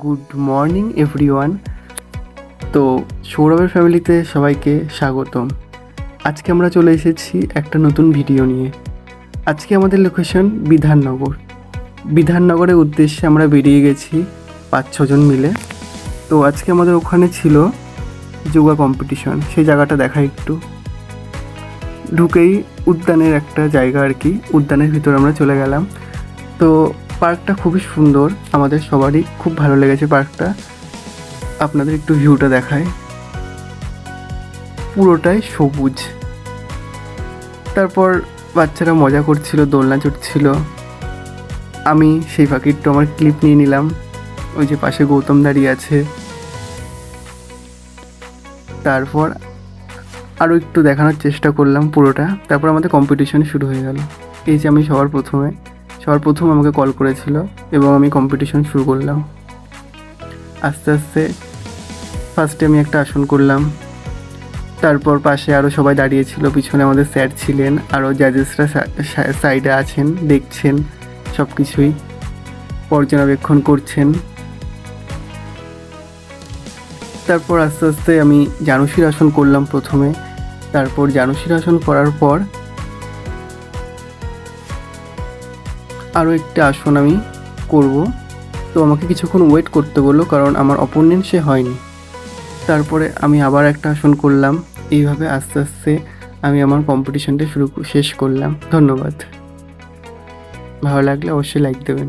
Good morning everyone. তো সৌরভের ফ্যামিলিতে সবাইকে স্বাগতম। আজকে আমরা চলে এসেছি একটা নতুন ভিডিও নিয়ে। আজকে আমাদের লোকেশন বিধাননগর। বিধাননগরের উদ্দেশ্যে আমরা বেরিয়ে গেছি 5-6 জন মিলে। তো আজকে আমাদের ওখানে ছিল যোগা কম্পিটিশন, সেই জায়গাটা দেখা একটু। ঢুকেই উদ্যানের একটা জায়গা আর কি, উদ্যানের ভিতরে আমরা চলে গেলাম। তো পার্কটা খুবই সুন্দর, আমাদের সবারই খুব ভালো লেগেছে পার্কটা। আপনাদের একটু ভিউটা দেখায়, পুরোটাই সবুজ। তারপর বাচ্চারা মজা করছিল, দোলনা চড়ছিল। আমি সেই ফাঁকে একটু আমার ক্লিপ নিয়ে নিলাম। ওই যে পাশে গৌতম দাঁড়িয়ে আছে। তারপর আরও একটু দেখানোর চেষ্টা করলাম পুরোটা। তারপর আমাদের কম্পিটিশন শুরু হয়ে গেল। এই যে আমি সবার প্রথম আমাকে কল করেছিল এবং আমি কম্পিটিশন শুরু করলাম। আস্তে আস্তে ফার্স্টে আমি একটা আসন করলাম। তারপর পাশে আরও সবাই দাঁড়িয়েছিল, পিছনে আমাদের স্যার ছিলেন, আরও জাজেসরা সাইডে আছেন, দেখছেন, সব কিছুই পর্যবেক্ষণ করছেন। তারপর আস্তে আস্তে আমি জানুশীর আসন করলাম প্রথমে। তারপর জানুশীর আসন করার পর আরও একটা আসন আমি করব। তো আমাকে কিছুক্ষণ ওয়েট করতে বললো, কারণ আমার অপোনেন্ট সে হয়নি। তারপরে আমি আবার একটা আসন করলাম। এইভাবে আস্তে আস্তে আমি আমার কম্পিটিশনটা শেষ করলাম। ধন্যবাদ। ভালো লাগলে অবশ্যই লাইক দেবেন।